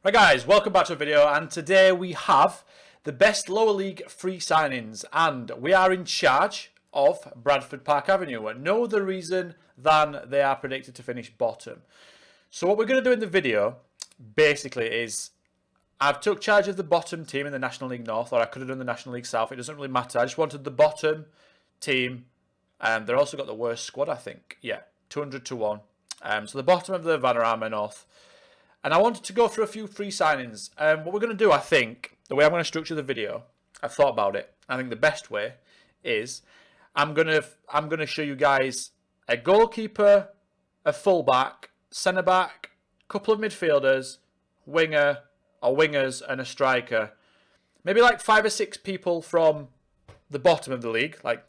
Right guys, welcome back to a video, and today we have the best lower league free signings, and we are in charge of Bradford Park Avenue, and no other reason than they are predicted to finish bottom. So what we're going to do in the video basically is I've took charge of the bottom team in the National League North, or I could have done the National League South. It doesn't really matter. I just wanted the bottom team, and they've also got the worst squad, I think. Yeah, 200 to 1. So the bottom of the Vanarama North. And I wanted to go through a few free signings. What we're going to do, I think, the way I'm going to structure the video, I've thought about it. I think the best way is I'm going to show you guys a goalkeeper, a fullback, centre back, couple of midfielders, winger or wingers, and a striker. Maybe like 5 or 6 people from the bottom of the league, like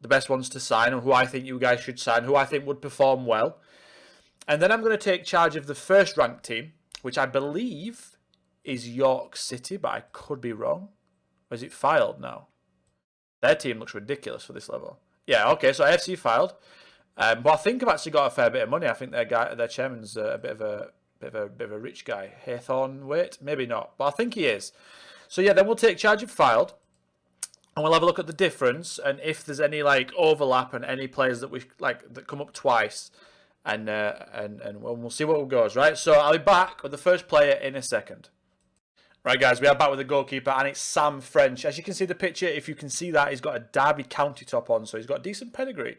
the best ones to sign, and who I think you guys should sign, who I think would perform well. And then I'm going to take charge of the first ranked team, which I believe is York City, but I could be wrong. Or is it filed now? Their team looks ridiculous for this level. Yeah, okay, so AFC filed. But I think I've actually got a fair bit of money. I think their chairman's a bit of a rich guy. Haythorne, wait, maybe not, but I think he is. So yeah, then we'll take charge of filed, and we'll have a look at the difference and if there's any like overlap and any players that we like that come up twice. And we'll see what goes, right? So I'll be back with the first player in a second. Right, guys, we are back with the goalkeeper, and it's Sam French. As you can see the picture, if you can see that, he's got a Derby County top on, so he's got a decent pedigree.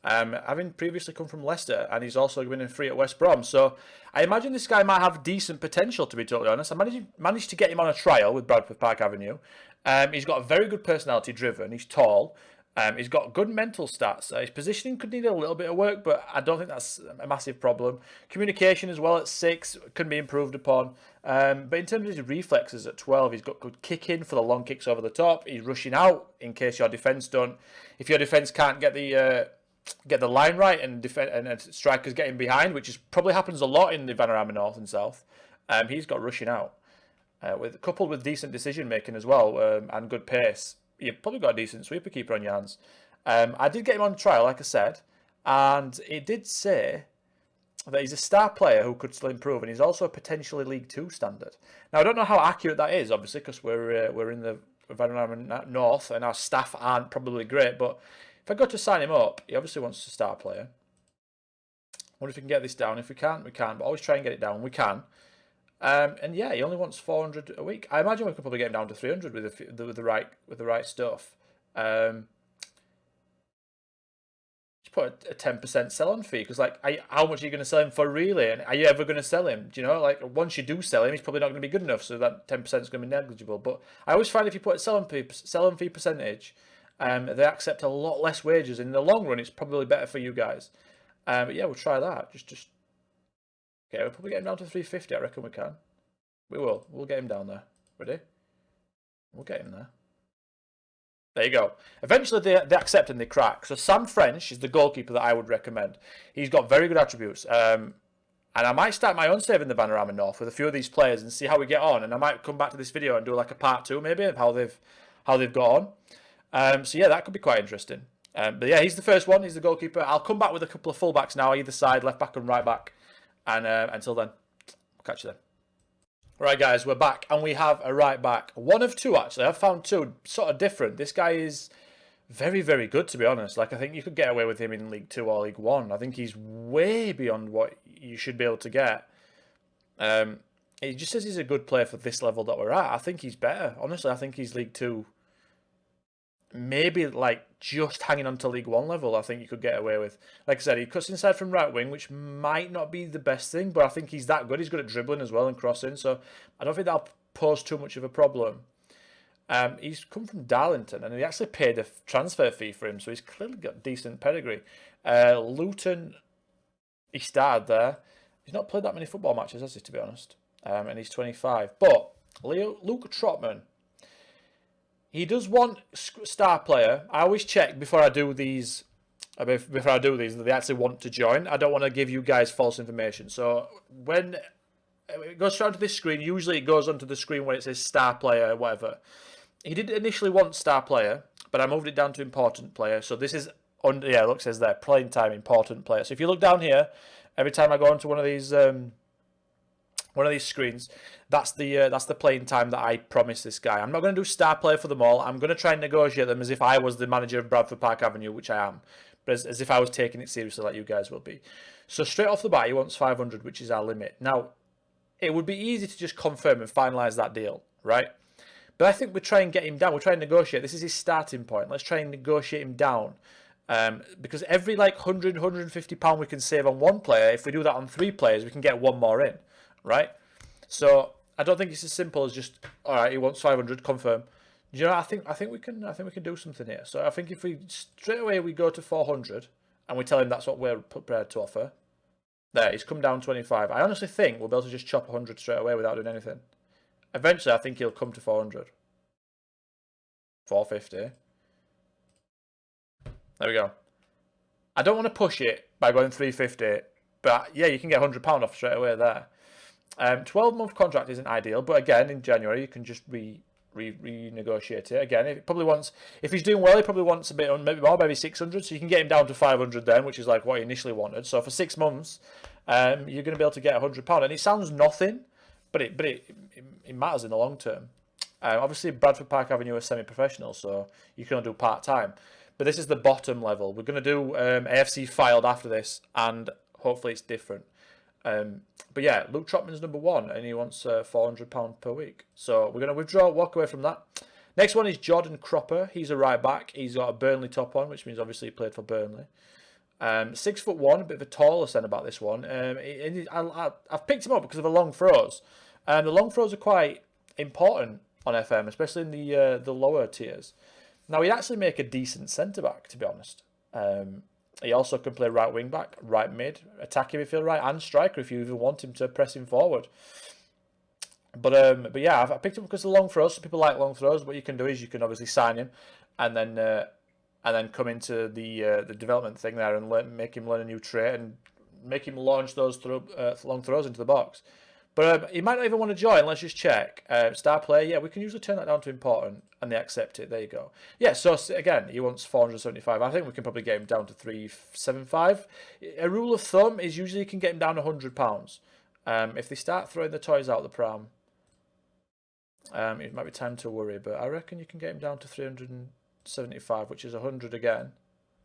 Having previously come from Leicester, and he's also been in free at West Brom. So I imagine this guy might have decent potential, to be totally honest. I managed to get him on a trial with Bradford Park Avenue. He's got a very good personality driven. He's tall. He's got good mental stats. His positioning could need a little bit of work, but I don't think that's a massive problem. Communication as well at 6 can be improved upon. But in terms of his reflexes at 12, he's got good kicking for the long kicks over the top. He's rushing out in case your defence don't. If your defence can't get the line right and strikers getting behind, which probably happens a lot in the Vanarama North and South, he's got rushing out. Coupled with decent decision making as well, and good pace. You've probably got a decent sweeper keeper on your hands. I did get him on trial, like I said, and it did say that he's a star player who could still improve, and he's also a potentially League 2 standard. Now, I don't know how accurate that is, obviously, because we're in the Vanarama North, and our staff aren't probably great, but if I go to sign him up, he obviously wants a star player. I wonder if we can get this down. If we can't, we can, but always try and get it down. We can. And yeah, he only wants 400 a week. I imagine we could probably get him down to 300 with the right stuff. Just put a 10% sell-on fee, because like, how much are you going to sell him for really? And are you ever going to sell him? Do you know, like once you do sell him, he's probably not going to be good enough, so that 10% is going to be negligible. But I always find if you put a sell-on fee percentage, they accept a lot less wages. In the long run, it's probably better for you guys. But yeah, we'll try that. Just. Okay, we'll probably get him down to 350. I reckon we can. We will. We'll get him down there. Ready? We'll get him there. There you go. Eventually, they accept and they crack. So Sam French is the goalkeeper that I would recommend. He's got very good attributes. And I might start my own save in the Vanarama North with a few of these players and see how we get on. And I might come back to this video and do like a part 2 maybe of how they've got on. So yeah, that could be quite interesting. But yeah, he's the first one. He's the goalkeeper. I'll come back with a couple of fullbacks now, either side, left back and right back. And until then, we'll catch you then. Right, guys, we're back, and we have a right back. One of 2, actually. I've found 2 sort of different. This guy is very, very good, to be honest. Like, I think you could get away with him in League 2 or League 1. I think he's way beyond what you should be able to get. He just says he's a good player for this level that we're at. I think he's better. Honestly, I think he's League 2. Maybe like just hanging on to League 1 level, I think you could get away with. Like I said, he cuts inside from right wing, which might not be the best thing, but I think he's that good. He's good at dribbling as well and crossing, so I don't think that'll pose too much of a problem. He's come from Darlington, and he actually paid a transfer fee for him, so he's clearly got decent pedigree. Luton, he started there. He's not played that many football matches, has he, to be honest? And he's 25. But Luke Trotman, he does want star player. I always check before I do these. That they actually want to join. I don't want to give you guys false information. So when it goes straight to this screen, usually it goes onto the screen where it says star player, whatever. He did initially want star player, but I moved it down to important player. So this is look, it says there playing time important player. So if you look down here, every time I go onto one of these one of these screens. That's the playing time that I promised this guy. I'm not going to do star player for them all. I'm going to try and negotiate them as if I was the manager of Bradford Park Avenue, which I am, but as if I was taking it seriously like you guys will be. So straight off the bat, he wants 500, which is our limit. Now, it would be easy to just confirm and finalise that deal, right? But I think we try and get him down. We'll try and negotiate. This is his starting point. Let's try and negotiate him down. Because every like 100, 150 pound we can save on one player, if we do that on 3 players, we can get 1 more in, right? So I don't think it's as simple as just, all right, he wants 500, confirm. You know, I think we can do something here. So I think if we straight away we go to 400 and we tell him that's what we're prepared to offer. There, he's come down 25. I honestly think we'll be able to just chop 100 straight away without doing anything. Eventually, I think he'll come to 400. 450. There we go. I don't want to push it by going 350, but yeah, you can get £100 off straight away there. 12-month contract isn't ideal, but again, in January, you can just renegotiate it. Again, if he's doing well, he probably wants a bit, maybe more, maybe 600, so you can get him down to 500 then, which is like what he initially wanted. So for 6 months, you're going to be able to get £100, and it sounds nothing, but it matters in the long term. Obviously, Bradford Park Avenue is semi-professional, so you can only do part-time. But this is the bottom level. We're going to do AFC filed after this, and hopefully it's different. But yeah, Luke Trotman's number 1, and he wants £400 per week. So we're going to withdraw, walk away from that. Next one is Jordan Cropper. He's a right back. He's got a Burnley top on, which means obviously he played for Burnley. 6'1", a bit of a taller centre back. This one. I've picked him up because of the long throws. The long throws are quite important on FM, especially in the lower tiers. Now, he'd actually make a decent centre-back, to be honest. He also can play right wing-back, right mid, attacking midfield right, and striker if you even want him to press him forward. But yeah, I picked him because of the long throws. Some people like long throws. What you can do is you can obviously sign him and then come into the development thing there and make him learn a new trait and make him launch those long throws into the box. But he might not even want to join. Let's just check. Star player, yeah, we can usually turn that down to important, and they accept it. There you go. Yeah, so again, he wants 475. I think we can probably get him down to 375. A rule of thumb is usually you can get him down £100. If they start throwing the toys out the pram, it might be time to worry. But I reckon you can get him down to 375, which is 100 again.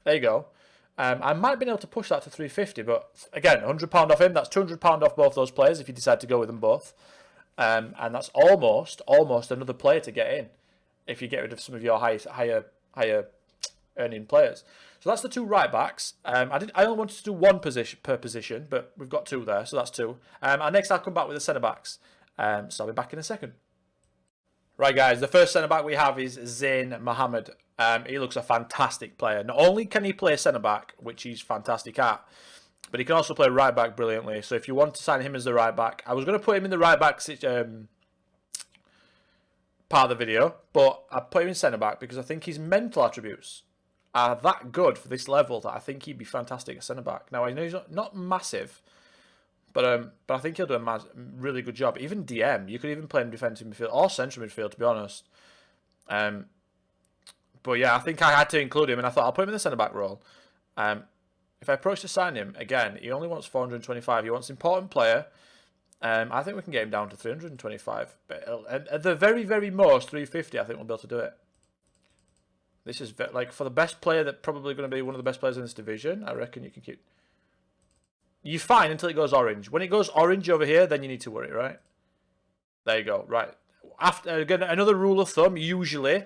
There you go. I might be able to push that to 350, but again, £100 off him. That's £200 off both those players if you decide to go with them both. And that's almost another player to get in if you get rid of some of your higher earning players. So that's the 2 right backs. I only wanted to do 1 position per position, but we've got 2 there, so that's 2. And next I'll come back with the centre backs. So I'll be back in a second. Right, guys, the first centre-back we have is Zayn Mohamed. He looks a fantastic player. Not only can he play centre-back, which he's fantastic at, but he can also play right-back brilliantly. So if you want to sign him as the right-back, I was going to put him in the right-back part of the video, but I put him in centre-back because I think his mental attributes are that good for this level that I think he'd be fantastic at centre-back. Now, I know he's not massive, but I think he'll do a really good job. Even DM, you could even play him defensive midfield or central midfield, to be honest. But yeah, I think I had to include him, and I thought I'll put him in the centre-back role. If I approach to sign him, again, he only wants 425. He wants important player. I think we can get him down to 325. But at the very, very most, 350, I think we'll be able to do it. This is, like, for the best player that's probably going to be one of the best players in this division, I reckon you can keep... You're fine until it goes orange. When it goes orange over here, then you need to worry, right? There you go, right. Again, another rule of thumb, usually,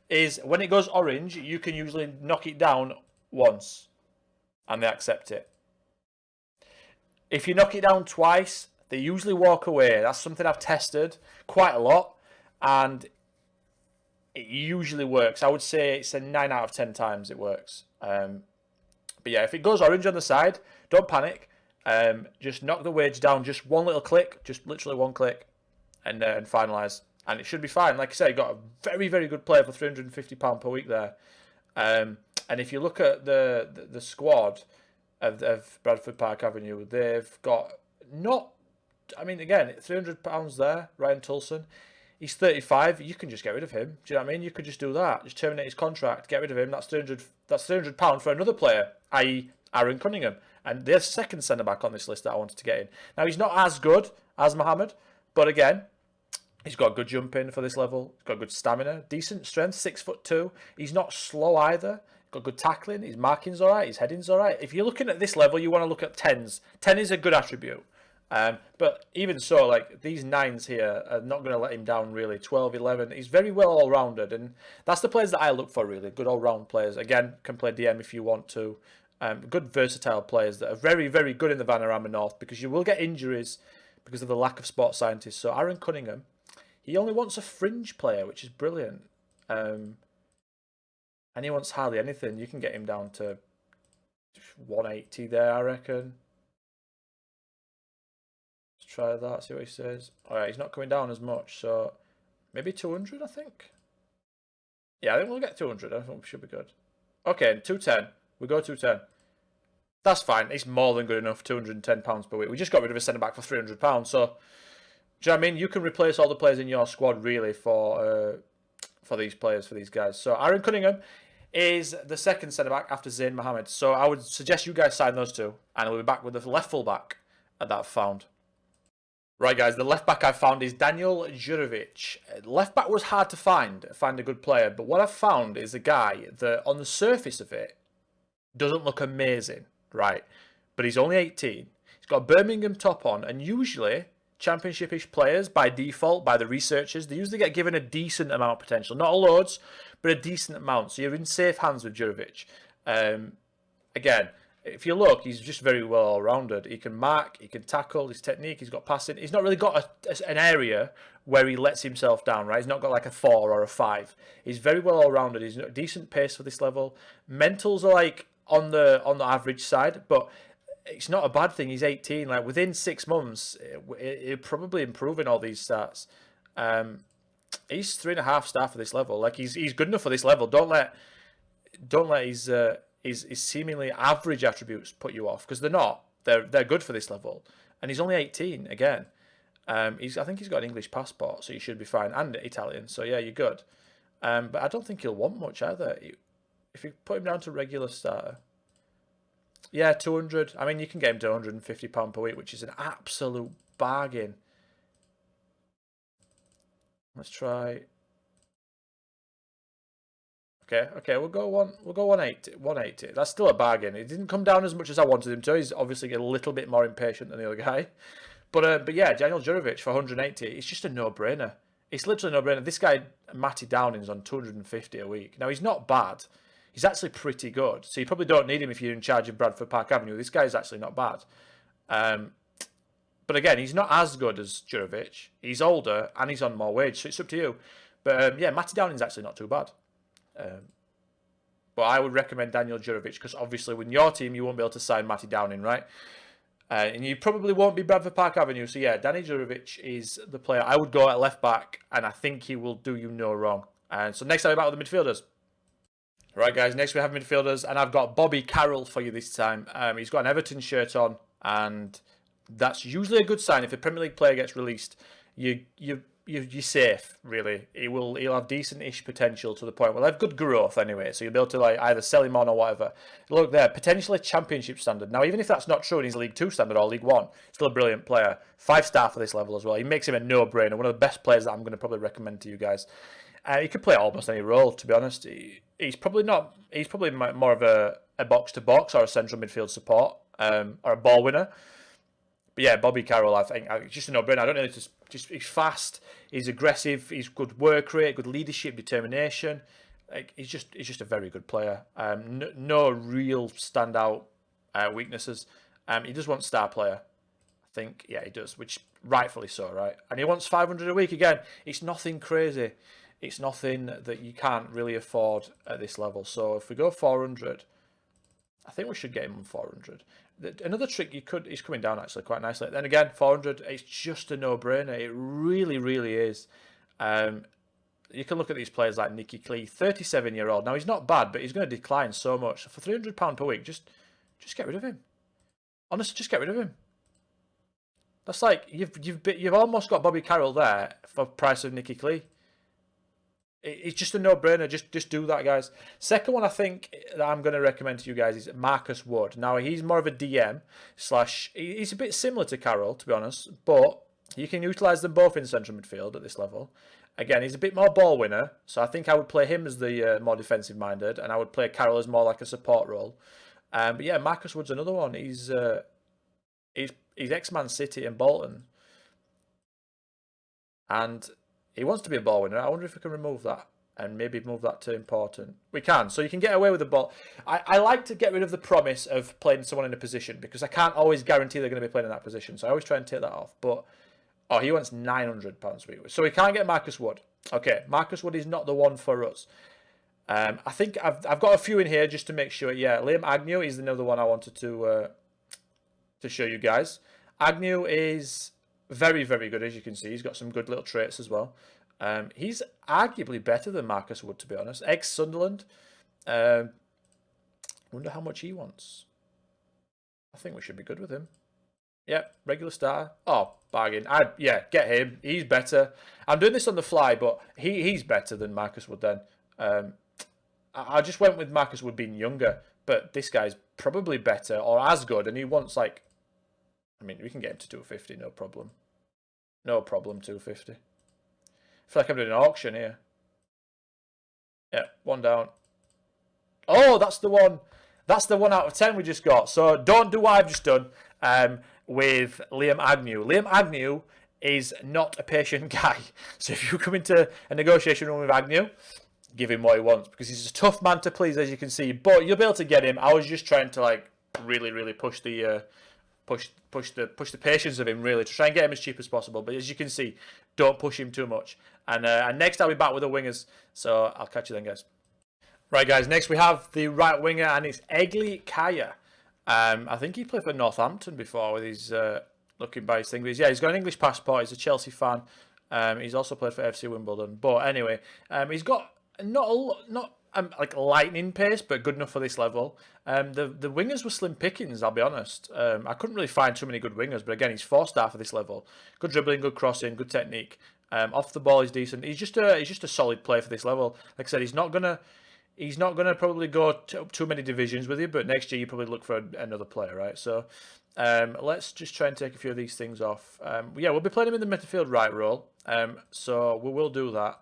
is when it goes orange, you can usually knock it down once, and they accept it. If you knock it down twice, they usually walk away. That's something I've tested quite a lot, and it usually works. I would say it's a 9 out of 10 times it works. But yeah, if it goes orange on the side, don't panic. Just knock the wage down, just one little click, just literally one click, and finalise. And it should be fine. Like I said, you got a very, very good player for £350 per week there. And if you look at the squad of Bradford Park Avenue, they've got again, £300 there. Ryan Tulson, he's 35. You can just get rid of him. Do you know what I mean? You could just do that. Just terminate his contract, get rid of him. That's £300 for another player, i.e. Aaron Cunningham. And there's second centre-back on this list that I wanted to get in. Now, he's not as good as Mohamed. But again, he's got good jumping for this level. He's got good stamina, decent strength, 6'2". He's not slow either. Got good tackling. His marking's all right. His heading's all right. If you're looking at this level, you want to look at 10s. 10 is a good attribute. But even so, like these 9s here are not going to let him down really. 12, 11. He's very well all-rounded. And that's the players that I look for really. Good all-round players. Again, can play DM if you want to. Good versatile players that are very, very good in the Vanarama North because you will get injuries because of the lack of sports scientists. So Aaron Cunningham, he only wants a fringe player, which is brilliant. And he wants hardly anything. You can get him down to 180 there, I reckon. Let's try that, see what he says. Alright, he's not coming down as much, so maybe 200, I think. Yeah, I think we'll get 200. I think we should be good. Okay, 210. We go 210. That's fine. It's more than good enough, £210 per week. We just got rid of a centre-back for £300, so... Do you know what I mean? You can replace all the players in your squad, really, for these players, for these guys. So Aaron Cunningham is the second centre-back after Zayn Mohamed. So I would suggest you guys sign those two. And we'll be back with the left full-back that I've found. Right, guys, the left-back I've found is Daniel Jurovic. Left-back was hard to find a good player. But what I've found is a guy that, on the surface of it, doesn't look amazing, right? But he's only 18. He's got a Birmingham top on. And usually... Championship-ish players, by default, by the researchers, they usually get given a decent amount of potential. Not a loads, but a decent amount. So you're in safe hands with Jurovic. Again, if you look, he's just very well all-rounded. He can mark, he can tackle, his technique, he's got passing. He's not really got an area where he lets himself down, right? He's not got like a 4 or a 5. He's very well all-rounded. He's got a decent pace for this level. Mentals are like on the average side, but... It's not a bad thing. He's 18. Like within 6 months, he'll probably improve in all these stats. He's 3.5 star for this level. Like he's good enough for this level. Don't let his seemingly average attributes put you off because they're not. They're good for this level. And he's only 18 again. I think he's got an English passport, so you should be fine, and Italian. So yeah, you're good. But I don't think he'll want much either. If you put him down to regular starter. Yeah, 200. I mean, you can get him to £150 per week, which is an absolute bargain. Let's try. Okay, we'll go 180. 180. That's still a bargain. It didn't come down as much as I wanted him to. He's obviously a little bit more impatient than the other guy. But yeah, Daniel Jurovic for 180. It's just a no-brainer. It's literally a no-brainer. This guy, Matty Downing's on 250 a week. Now he's not bad. He's actually pretty good. So you probably don't need him if you're in charge of Bradford Park Avenue. This guy's actually not bad. But again, he's not as good as Jurovic. He's older and he's on more wage, so it's up to you. But yeah, Matty Downing's actually not too bad. But I would recommend Daniel Jurovic because obviously with your team, you won't be able to sign Matty Downing, right? And you probably won't be Bradford Park Avenue. So yeah, Danny Jurovic is the player I would go at left back, and I think he will do you no wrong. And so next time about the midfielders. Right, guys, next we have midfielders, and I've got Bobby Carroll for you this time. He's got an Everton shirt on, and that's usually a good sign. If a Premier League player gets released, you're safe, really. He'll have decent-ish potential to the point where he'll have good growth anyway, so you'll be able to like either sell him on or whatever. Look there, potentially Championship standard. Now, even if that's not true and he's League 2 standard or League 1, still a brilliant player. 5-star for this level as well. He makes him a no-brainer. One of the best players that I'm going to probably recommend to you guys. He could play almost any role, to be honest. He's probably not. He's probably more of a box-to-box or a central midfield support or a ball winner. But yeah, Bobby Carroll, I think, it's just a no-brainer. I don't know. Just he's fast. He's aggressive. He's good work rate, good leadership, determination. He's just a very good player. No real standout weaknesses. He does want star player. I think, yeah, he does, which rightfully so, right? And he wants 500 a week again. It's nothing crazy. It's nothing that you can't really afford at this level. So if we go 400, I think we should get him on 400. Another trick he's coming down actually quite nicely. Then again, 400, it's just a no-brainer. It really, really is. You can look at these players like Nicky Clee, 37-year-old. Now he's not bad, but he's going to decline so much. So for £300 per week, just get rid of him. Honestly, just get rid of him. That's like you've almost got Bobby Carroll there for the price of Nicky Clee. It's just a no-brainer. Just do that, guys. Second one I think that I'm going to recommend to you guys is Marcus Wood. Now, he's more of a DM / he's a bit similar to Carroll, to be honest, but You can utilise them both in central midfield at this level. Again, he's a bit more ball winner, so I think I would play him as the more defensive minded, and I would play Carroll as more like a support role. But yeah, Marcus Wood's another one. He's ex-Man City and Bolton, and he wants to be a ball winner. I wonder if we can remove that and maybe move that to important. We can, so you can get away with the ball. I like to get rid of the promise of playing someone in a position because I can't always guarantee they're going to be playing in that position. So I always try and take that off. But oh, he wants £900. So we can't get Marcus Wood. Okay, Marcus Wood is not the one for us. I think I've got a few in here just to make sure. Yeah, Liam Agnew is another one I wanted to show you guys. Agnew is very, very good, as you can see. He's got some good little traits as well. He's arguably better than Marcus Wood, to be honest. Ex-Sunderland. Wonder how much he wants. I think we should be good with him. Yep, regular starter. Oh, bargain. Yeah, get him. He's better. I'm doing this on the fly, but he's better than Marcus Wood then. I just went with Marcus Wood being younger, but this guy's probably better or as good, and he wants like... I mean, we can get him to 250, no problem. No problem, 250. I feel like I'm doing an auction here. Yeah, one down. Oh, that's the one. That's the 1 out of 10 we just got. So don't do what I've just done with Liam Agnew. Liam Agnew is not a patient guy. So if you come into a negotiation room with Agnew, give him what he wants because he's a tough man to please, as you can see. But you'll be able to get him. I was just trying to like really, really push the push the patience of him, really, to try and get him as cheap as possible. But as you can see, don't push him too much. And next I'll be back with the wingers. So I'll catch you then, guys. Right, guys, next we have the right winger, and it's Egli Kaja. I think he played for Northampton before with his looking by his thing. But yeah, he's got an English passport. He's a Chelsea fan. He's also played for FC Wimbledon. But anyway, he's got not like lightning pace, but good enough for this level. The wingers were slim pickings, I'll be honest. I couldn't really find too many good wingers, but again, he's 4-star for this level. Good dribbling, good crossing, good technique. Off the ball, he's decent. He's just a solid player for this level. Like I said, he's not gonna probably go too many divisions with you, but next year you probably look for another player, right? So let's just try and take a few of these things off. Yeah, we'll be playing him in the midfield right role. So we will do that.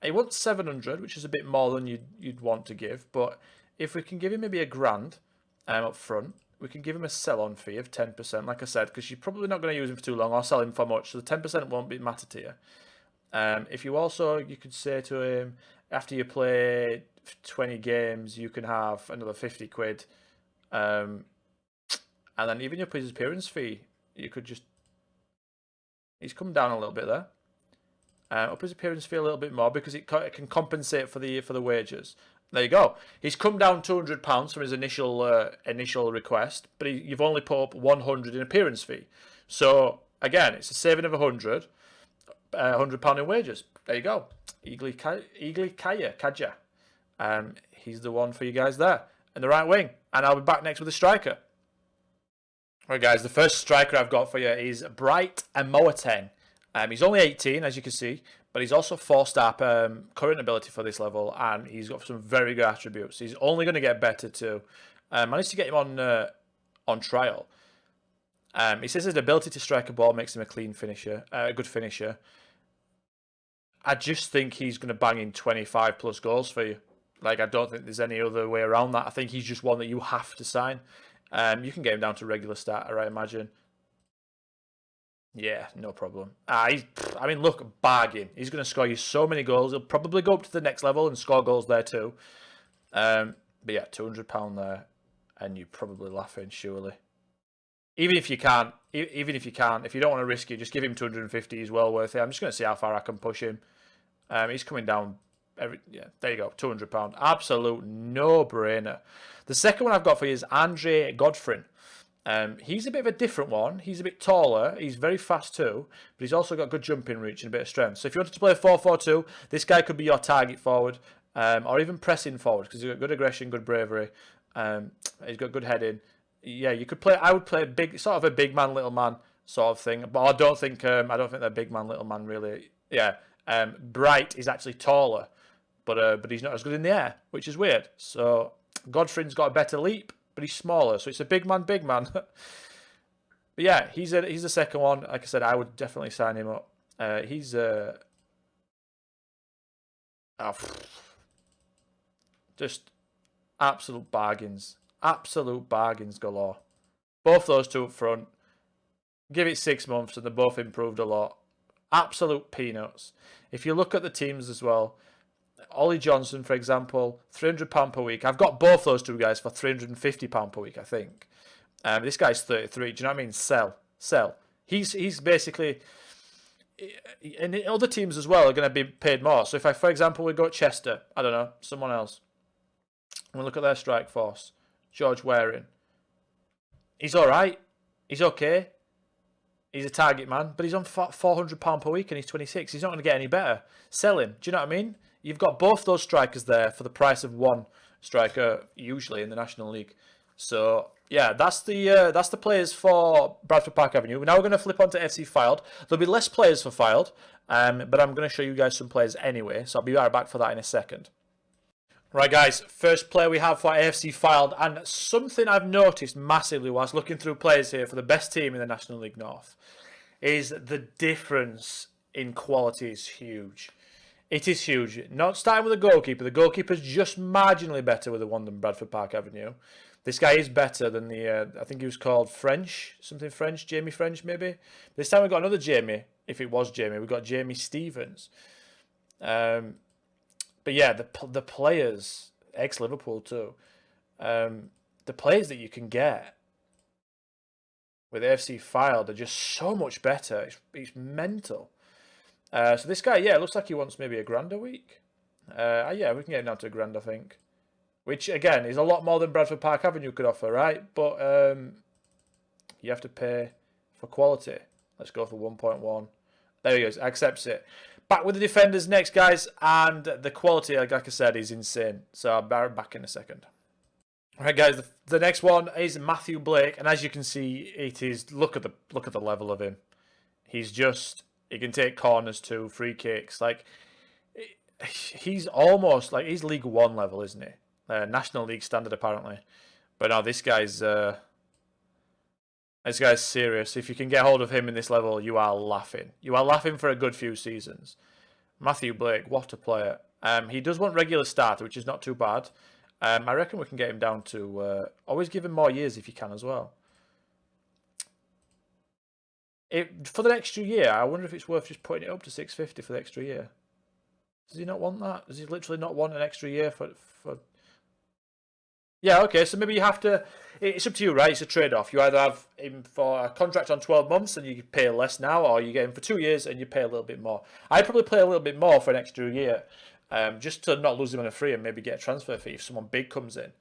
He wants 700, which is a bit more than you'd want to give, but if we can give him maybe £1,000 up front, we can give him a sell-on fee of 10%, like I said, because you're probably not going to use him for too long or sell him for much, so the 10% won't matter to you. If you could say to him, after you play 20 games, you can have another 50 quid, and then even your his appearance fee, you could just... He's come down a little bit there. Up his appearance fee a little bit more because it can compensate for the wages. There you go. He's come down £200 from his initial request, but you've only put up 100 in appearance fee. So again, it's a saving of £100 in wages. There you go. Egli Kaja. He's the one for you guys there in the right wing, and I'll be back next with a striker. Right, guys, the first striker I've got for you is Bright Moateng. He's only 18, as you can see, but he's also 4-star current ability for this level, and he's got some very good attributes. He's only going to get better too. Managed to get him on trial. He says his ability to strike a ball makes him a clean finisher, a good finisher. I just think he's going to bang in 25 plus goals for you. Like, I don't think there's any other way around that. I think he's just one that you have to sign. You can get him down to regular starter, I imagine. Yeah, no problem. I mean, look, bargain. He's going to score you so many goals. He'll probably go up to the next level and score goals there too. But yeah, £200 there, and you're probably laughing, surely. If you don't want to risk it, just give him 250. He's well worth it. I'm just going to see how far I can push him. He's coming down. Yeah, there you go, £200. Absolute no-brainer. The second one I've got for you is Andre Godfrey. He's a bit of a different one. He's a bit taller. He's very fast too, but he's also got good jumping reach and a bit of strength. So if you wanted to play a 4-4-2, this guy could be your target forward, or even pressing forward because he's got good aggression, good bravery. He's got good heading. Yeah, you could play. I would play a big man, little man sort of thing. But I don't think they're big man, little man really. Yeah, Bright is actually taller, but he's not as good in the air, which is weird. So Godfrey's got a better leap, but he's smaller, so it's a big man. But yeah, he's the second one. Like I said, I would definitely sign him up. He's just absolute bargains. Absolute bargains galore. Both those two up front. Give it 6 months and they both improved a lot. Absolute peanuts. If you look at the teams as well, Ollie Johnson, for example, £300 per week. I've got both those two guys for £350 per week, I think. This guy's 33. Do you know what I mean? Sell. He's basically... And other teams as well are going to be paid more. So if I, for example, we go at Chester, I don't know, someone else, and we look at their strike force, George Waring. He's all right. He's okay. He's a target man, but he's on £400 per week and he's 26. He's not going to get any better. Sell him. Do you know what I mean? You've got both those strikers there for the price of one striker, usually in the National League. So yeah, that's the players for Bradford Park Avenue. Now we're going to flip on to FC Fylde. There'll be less players for Fylde, but I'm going to show you guys some players anyway. So I'll be right back for that in a second. Right, guys, first player we have for AFC Fylde, and something I've noticed massively whilst looking through players here for the best team in the National League North is the difference in quality is huge. It is huge. Not starting with the goalkeeper. The goalkeeper's just marginally better with the one than Bradford Park Avenue. This guy is better than the, I think he was called French, something French, Jamie French maybe. This time we've got another Jamie, if it was Jamie. We've got Jamie Stevens. But yeah, the players, ex-Liverpool too, the players that you can get with AFC Fylde are just so much better. It's mental. So this guy, yeah, it looks like he wants maybe £1,000 a week. Yeah, we can get him down to £1,000, I think. Which, again, is a lot more than Bradford Park Avenue could offer, right? But you have to pay for quality. Let's go for 1.1. There he goes, accepts it. Back with the defenders next, guys, and the quality, like I said, is insane. So I'll be back in a second. All right, guys, the next one is Matthew Blake, and as you can see, it is look at the level of him. He can take corners too, free kicks. Like he's almost like he's League One level, isn't he? National League standard apparently. But now this guy's serious. If you can get hold of him in this level, you are laughing. You are laughing for a good few seasons. Matthew Blake, what a player. He does want regular starter, which is not too bad. I reckon we can get him down to... always give him more years if you can as well. For the extra year, I wonder if it's worth just putting it up to 650 for the extra year. Does he not want that? Does he literally not want an extra year for... Yeah, okay, so maybe you have to... It's up to you, right? It's a trade-off. You either have him for a contract on 12 months and you pay less now, or you get him for 2 years and you pay a little bit more. I'd probably pay a little bit more for an extra year, just to not lose him on a free and maybe get a transfer fee if someone big comes in,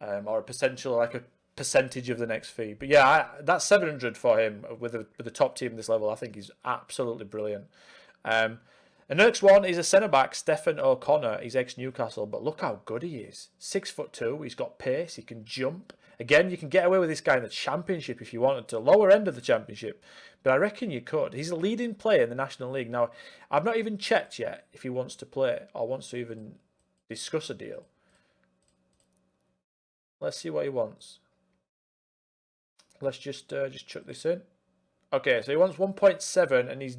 or a percentage of the next fee. But yeah, that's 700 for him with the top team in this level. I think he's absolutely brilliant. The next one is a centre-back, Stephen O'Connor. He's ex-Newcastle, but look how good he is. 6'2", he's got pace, he can jump. Again, you can get away with this guy in the Championship if you wanted to, lower end of the Championship. But I reckon you could. He's a leading player in the National League. Now, I've not even checked yet if he wants to play or wants to even discuss a deal. Let's see what he wants. Let's just chuck this in. Okay, so he wants 1.7 and he's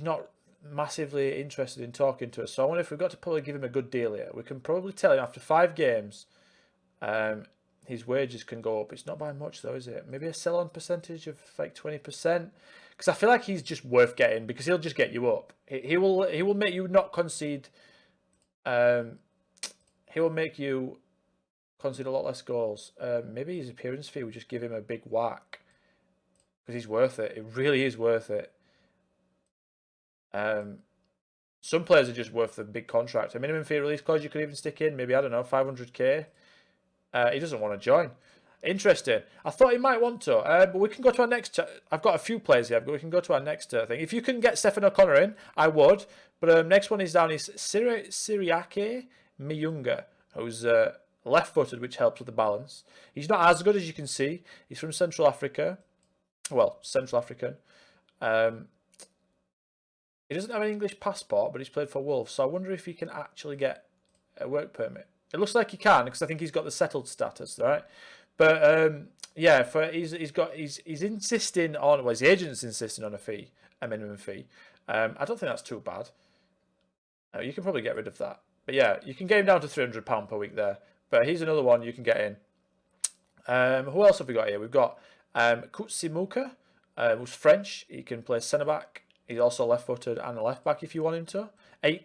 not massively interested in talking to us. So I wonder if we've got to probably give him a good deal here. We can probably tell him after 5 games, his wages can go up. It's not by much though, is it? Maybe a sell-on percentage of like 20%. Because I feel like he's just worth getting because he'll just get you up. He will make you not concede. He will make you concede a lot less goals. Maybe his appearance fee will just give him a big whack because he's worth it. It really is worth it. Some players are just worth the big contract. A minimum fee release clause you could even stick in, maybe, I don't know, 500k. He doesn't want to join. Interesting. I thought he might want to, but we can go to our next... I've got a few players here, but we can go to our next thing. If you can get Stephen O'Connor in, I would. But next one is down is Siriake Miyunga, who's left-footed, which helps with the balance. He's not as good as you can see. He's from Central Africa. Well, Central African. He doesn't have an English passport, but he's played for Wolves. So I wonder if he can actually get a work permit. It looks like he can, because I think he's got the settled status, right? But Yeah, he's insisting on, well, his agent's insisting on a minimum fee. I don't think that's too bad. You can probably get rid of that. But yeah, you can get him down to £300 per week there. But here's another one you can get in. Who else have we got here? We've got Kutsimuka, who's French. He can play centre back. He's also left-footed and a left back if you want him to.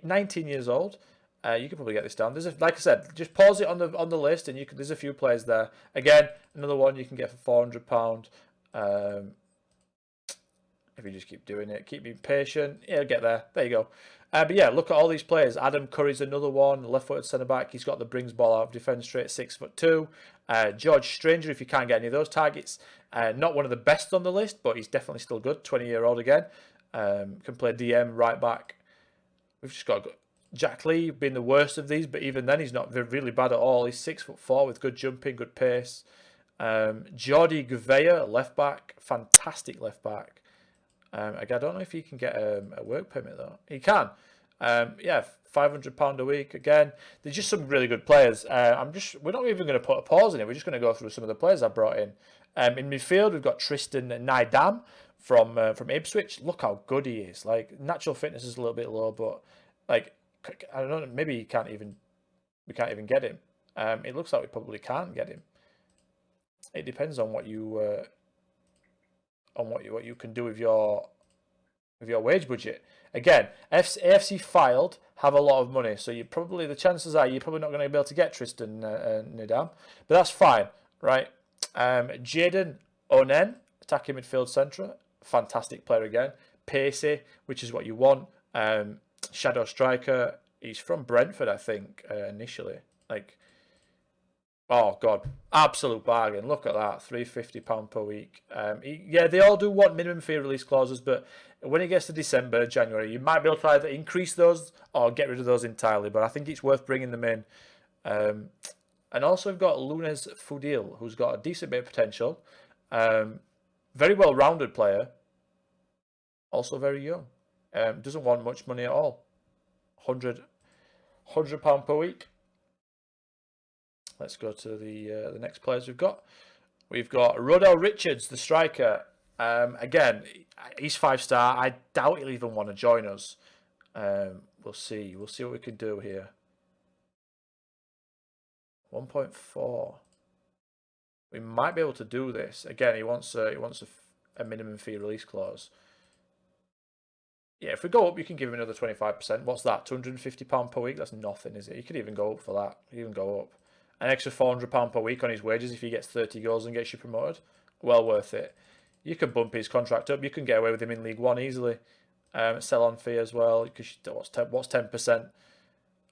19 years old. You can probably get this down. Like I said, just pause it on the list, and there's a few players there. Again, another one you can get for £400. If you just keep doing it, keep being patient, you'll get there. There you go. But yeah, look at all these players. Adam Curry's another one, left-footed centre-back. He's got the brings ball out of defence straight, 6'2". George Stranger, if you can't get any of those targets. Not one of the best on the list, but he's definitely still good. 20-year-old again. Can play DM, right back. We've just got Jack Lee being the worst of these, but even then he's not really bad at all. He's 6'4" with good jumping, good pace. Jordi Gouveia, left back. Fantastic left back. Again, I don't know if he can get a work permit though. He can. Yeah, £500 a week. Again, there's just some really good players. We're not even going to put a pause in it. We're just going to go through some of the players I brought in. In midfield, we've got Tristan Nydam from Ipswich. Look how good he is. Like, natural fitness is a little bit low, but like, I don't know. Maybe we can't even get him. It looks like we probably can't get him. It depends on what you can do with your wage budget. Again, AFC filed have a lot of money, so the chances are you're probably not going to be able to get Tristan Nidam, but that's fine, right? Jaden Onen, attacking midfield centre, fantastic player again. Pacey, which is what you want. Shadow striker. He's from Brentford, I think, initially. Like, oh God, absolute bargain! Look at that, £350 per week. Yeah, they all do want minimum fee release clauses, but when it gets to December, January, you might be able to either increase those or get rid of those entirely. But I think it's worth bringing them in. And also we've got Lunes Fudil, who's got a decent bit of potential, very well-rounded player, also very young. Doesn't want much money at all. £100 per week. Let's go to the next players we've got. We've got Rodell Richards, the striker. Again, he's 5-star. I doubt he'll even want to join us. We'll see. We'll see what we can do here. 1.4. We might be able to do this. Again, he wants a minimum fee release clause. Yeah, if we go up, you can give him another 25%. What's that? £250 per week? That's nothing, is it? You could even go up for that. You can even go up. An extra £400 per week on his wages if he gets 30 goals and gets you promoted. Well worth it. You can bump his contract up. You can get away with him in League One easily. Sell on fee as well. Because what's 10%?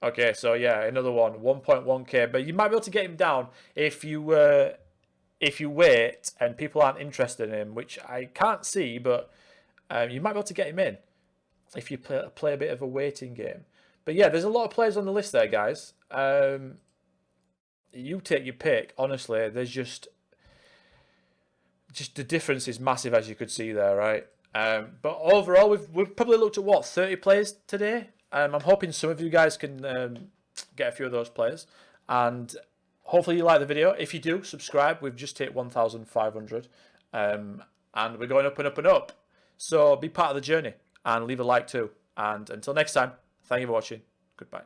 Okay, so yeah, another one, 1.1k. But you might be able to get him down if you wait and people aren't interested in him, which I can't see. But you might be able to get him in if you play a bit of a waiting game. But yeah, there's a lot of players on the list there, guys. You take your pick. Honestly, there's just the difference is massive, as you could see there, right? But overall, we've probably looked at what, 30 players today. I'm hoping some of you guys can get a few of those players, and hopefully you like the video. If you do, subscribe. We've just hit 1,500, and we're going up and up and up. So be part of the journey and leave a like too. And until next time, thank you for watching. Goodbye.